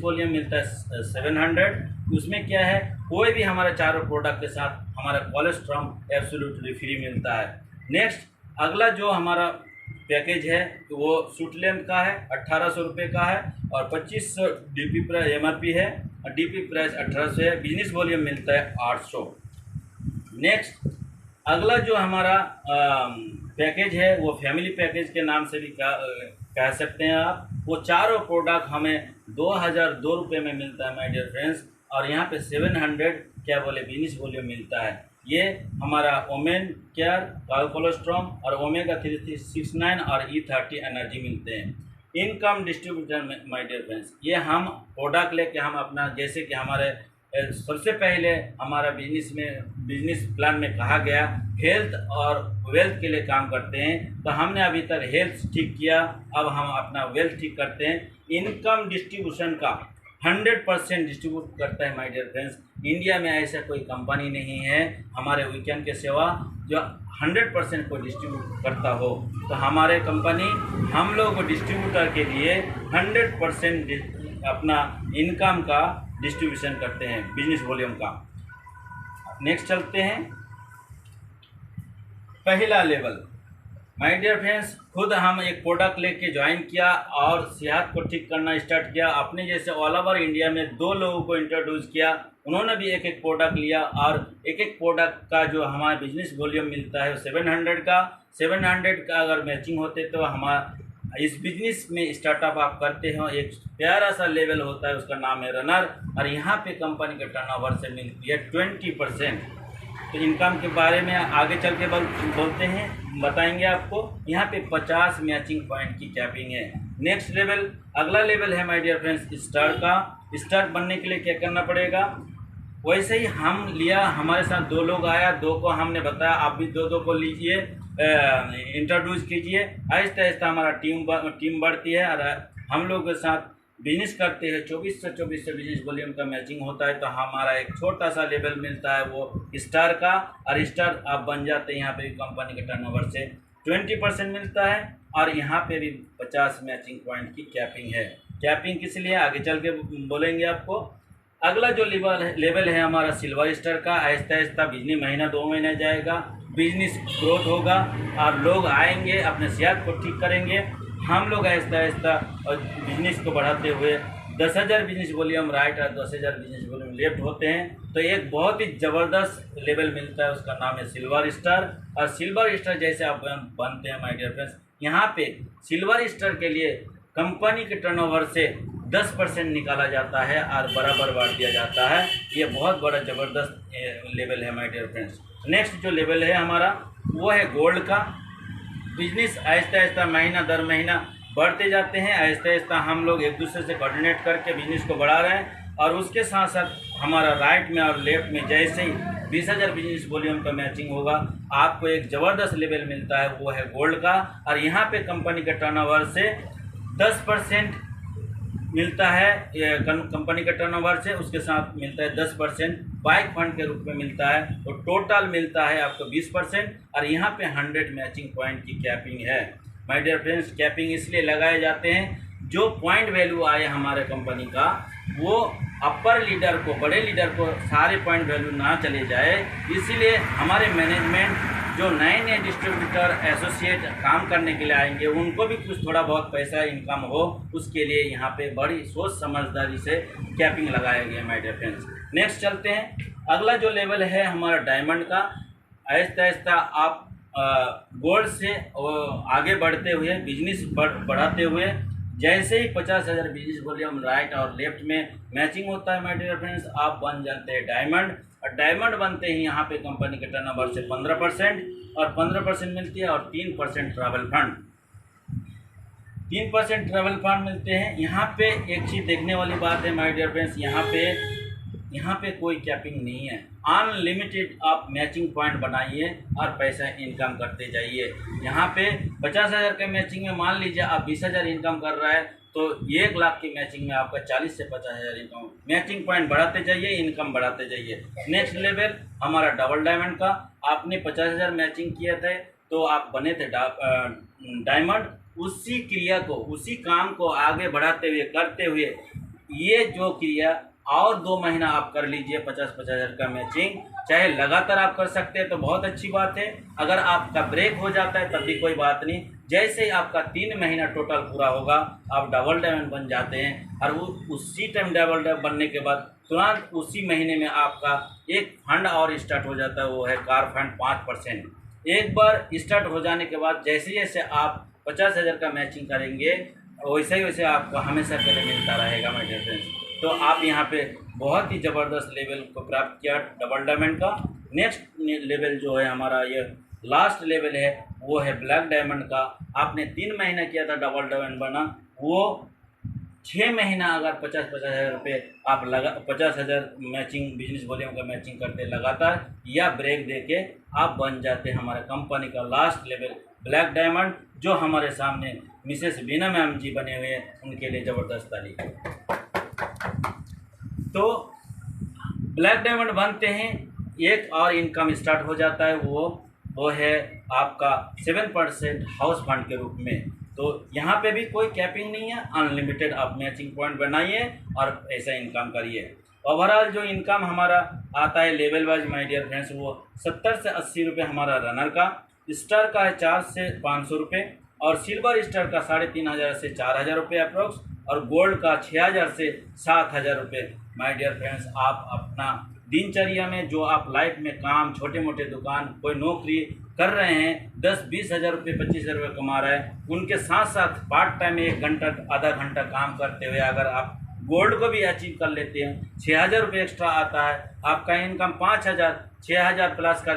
Volume मिलता है 700। उसमें क्या है, कोई भी हमारे चारों प्रोडक्ट के साथ हमारा कोलेस्ट्रॉम एब्सोल्युटली फ्री मिलता है। नेक्स्ट अगला जो हमारा पैकेज है तो वो सूटलेम का है, 1800 रुपये का है और 2500 डीपी प्राइस एमआरपी है और डीपी प्राइस 1800 है। बिजनेस वॉल्यूम मिलता है 800। नेक्स्ट अगला जो हमारा पैकेज है वो फैमिली पैकेज के नाम से भी कह सकते हैं आप। वो चारों प्रोडक्ट हमें 2002 रुपये में मिलता है माय डियर फ्रेंड्स, और यहाँ पे 700 क्या बोले बिजनेस वॉल्यूम मिलता है। ये हमारा ओमेन केयर, कोलेस्ट्रॉम और ओमेगा 369 और E30 एनर्जी मिलते हैं। Income distributor my dear friends, ये हम प्रोडक्ट लेके हम अपना, जैसे कि हमारे सबसे पहले हमारा बिजनेस प्लान में कहा गया हेल्थ और वेल्थ के लिए काम करते हैं, तो हमने अभी तक हेल्थ ठीक किया, अब हम अपना वेल्थ ठीक करते हैं। इनकम डिस्ट्रीब्यूशन का 100% डिस्ट्रीब्यूट करता है माय डियर फ्रेंड्स। इंडिया में ऐसा कोई कंपनी नहीं है हमारे वीकेंड के सिवा जो 100% को डिस्ट्रीब्यूट करता हो। तो हमारे कंपनी हम लोग डिस्ट्रीब्यूटर के लिए 100% अपना इनकम का डिस्ट्रीब्यूशन करते हैं बिजनेस वॉल्यूम का। नेक्स्ट चलते हैं, पहला लेवल माय डियर फ्रेंड्स, खुद हम एक प्रोडक्ट लेके ज्वाइन किया और सेहत को ठीक करना स्टार्ट किया। अपने जैसे ऑल ओवर इंडिया में 2 लोगों को इंट्रोड्यूस किया, उन्होंने भी एक एक प्रोडक्ट लिया और एक एक प्रोडक्ट का जो हमारा बिजनेस वॉल्यूम मिलता है 700 का अगर मैचिंग होते तो हमारा इस बिजनेस में स्टार्टअप आप करते हो, एक प्यारा सा लेवल होता है, उसका नाम है रनर, और यहाँ पे कंपनी के टर्नओवर से मिलती है 20%। तो इनकम के बारे में आगे चल के बोलते हैं, बताएंगे आपको। यहाँ पे 50 मैचिंग पॉइंट की कैपिंग है। नेक्स्ट लेवल, अगला लेवल है माय डियर फ्रेंड्स स्टार का। स्टार बनने के लिए क्या करना पड़ेगा, वैसे ही हम लिया, हमारे साथ 2 लोग आया, 2 को हमने बताया आप भी 2 को लीजिए, इंट्रोड्यूस कीजिए। आहिस्ता आहिस्ता हमारा टीम बढ़ती है और हम लोग के साथ बिजनेस करते हैं। 24 से बिजनेस वॉल्यूम का मैचिंग होता है, तो हमारा एक छोटा सा लेवल मिलता है वो स्टार का, और स्टार आप बन जाते हैं। यहाँ पे भी कंपनी के टर्नओवर से 20% मिलता है और यहाँ पे भी 50 मैचिंग पॉइंट की कैपिंग है। कैपिंग किस लिए आगे चल के बोलेंगे आपको। अगला जो लेवल है हमारा सिल्वर स्टार का। आहिस्ता आहिस्ता बिजनेस महीना 2 महीने जाएगा, बिजनेस ग्रोथ होगा और लोग आएंगे अपने सेहत को ठीक करेंगे। हम लोग आहिस्ता आहिस्ता और बिजनेस को बढ़ाते हुए 10,000 बिजनेस वॉल्यूम राइट और 10,000 बिजनेस वॉल्यूम लेफ्ट होते हैं, तो एक बहुत ही ज़बरदस्त लेवल मिलता है, उसका नाम है सिल्वर स्टार। और सिल्वर स्टार जैसे आप बनते हैं माय डियर फ्रेंड्स, यहाँ पे सिल्वर स्टार के लिए कंपनी के टर्नओवर से 10% निकाला जाता है और बराबर बांट दिया जाता है। ये बहुत बड़ा ज़बरदस्त लेवल है माय डियर फ्रेंड्स। नेक्स्ट जो लेवल है हमारा वो है गोल्ड का। बिजनेस आहिस्ता आहिस्ता महीना दर महीना बढ़ते जाते हैं। आहिस्ता आहिस्ता हम लोग एक दूसरे से कोऑर्डिनेट करके बिजनेस को बढ़ा रहे हैं, और उसके साथ साथ हमारा राइट में और लेफ्ट में जैसे ही 20,000 बिजनेस वॉल्यूम का मैचिंग होगा, आपको एक ज़बरदस्त लेवल मिलता है, वो है गोल्ड का। और यहाँ पे कंपनी के टर्नओवर से 10% मिलता है, कंपनी के टर्नओवर से उसके साथ मिलता है 10% बाइक फंड के रूप में मिलता है, तो टोटल मिलता है आपको 20%। और यहाँ पे 100 मैचिंग पॉइंट की कैपिंग है माय डियर फ्रेंड्स। कैपिंग इसलिए लगाए जाते हैं, जो पॉइंट वैल्यू आए हमारे कंपनी का वो अपर लीडर को, बड़े लीडर को सारे पॉइंट वैल्यू ना चले जाए, इसीलिए हमारे मैनेजमेंट जो नए नए डिस्ट्रीब्यूटर एसोसिएट काम करने के लिए आएंगे उनको भी कुछ थोड़ा बहुत पैसा इनकम हो, उसके लिए यहाँ पे बड़ी सोच समझदारी से कैपिंग लगाया गया माय डियर फ्रेंड्स। नेक्स्ट चलते हैं, अगला जो लेवल है हमारा डायमंड का। आहिस्ता आहिस्ता आप गोल्ड से आगे बढ़ते हुए बिजनेस बढ़ाते हुए जैसे ही 50,000 बिजनेस वॉल्यूम राइट और लेफ्ट में मैचिंग होता है माय डियर फ्रेंड्स, आप बन जाते हैं डायमंड। और डायमंड बनते ही यहाँ पे कंपनी के टर्नओवर से 15% और 15% मिलती है, और 3% ट्रैवल फंड, 3% ट्रैवल फंड मिलते हैं। यहाँ पे एक चीज़ देखने वाली बात है माय डियर फ्रेंड्स, यहाँ पे कोई कैपिंग नहीं है। अनलिमिटेड आप मैचिंग पॉइंट बनाइए और पैसा इनकम करते जाइए। यहाँ पे 50,000 के मैचिंग में मान लीजिए आप 20,000 इनकम कर रहा है, तो 1 लाख की मैचिंग में आपका 40 से 50,000 इनकम। मैचिंग पॉइंट बढ़ाते जाइए, इनकम बढ़ाते जाइए। नेक्स्ट लेवल हमारा डबल डायमंड का। आपने 50,000 मैचिंग किए थे तो आप बने थे डायमंड। उसी क्रिया को, उसी काम को आगे बढ़ाते हुए करते हुए ये जो क्रिया और 2 महीना आप कर लीजिए 50-50 हज़ार का मैचिंग, चाहे लगातार आप कर सकते हैं तो बहुत अच्छी बात है। अगर आपका ब्रेक हो जाता है तब भी कोई बात नहीं। जैसे ही आपका 3 महीना टोटल पूरा होगा आप डबल डायमंड बन जाते हैं, और उसी टाइम डबल डायमंड बनने के बाद तुरंत उसी महीने में आपका एक फंड और स्टार्ट हो जाता है, वो है कार फंड 5%। एक बार स्टार्ट हो जाने के बाद जैसे जैसे आप 50,000 का मैचिंग करेंगे वैसे ही वैसे आपको हमेशा के लिए मिलता रहेगा माय डियर फ्रेंड्स। तो आप यहाँ पे बहुत ही ज़बरदस्त लेवल को प्राप्त किया डबल डायमंड का। नेक्स्ट लेवल जो है हमारा, ये लास्ट लेवल है, वो है ब्लैक डायमंड का। आपने 3 महीना किया था डबल डायमंड बना, वो 6 महीना अगर 50-50 हज़ार रुपये आप लगा 50,000 मैचिंग बिजनेस वॉल्यूम का मैचिंग करते लगातार या ब्रेक देके आप बन जाते हैं हमारे कंपनी का लास्ट लेवल ब्लैक डायमंड, जो हमारे सामने मिसेस बीना मैम जी बने हुए हैं, उनके लिए ज़बरदस्त तारीफ। तो ब्लैक डायमंड बनते हैं, एक और इनकम स्टार्ट हो जाता है, वो है आपका 7% हाउस फंड के रूप में। तो यहाँ पे भी कोई कैपिंग नहीं है, अनलिमिटेड आप मैचिंग पॉइंट बनाइए और ऐसा इनकम करिए। ओवरऑल जो इनकम हमारा आता है level wise my dear friends, वो 70 से 80 रुपये हमारा रनर का, स्टार का है 400 से 500 रुपये, और सिल्वर स्टार का 3,500 से 4,000 रुपये अप्रोक्स, और गोल्ड का 6,000 से 7,000 रुपये। माय डियर फ्रेंड्स, आप अपना दिनचर्या में जो आप लाइफ में काम, छोटे मोटे दुकान, कोई नौकरी कर रहे हैं, 10-20 हज़ार रुपये 25 हज़ार रुपये कमा रहे हैं, उनके साथ साथ पार्ट टाइम 1 घंटा आधा घंटा काम करते हुए अगर आप गोल्ड को भी अचीव कर लेते हैं, 6,000 रुपये एक्स्ट्रा आता है, आपका इनकम 5,000 6,000 प्लस का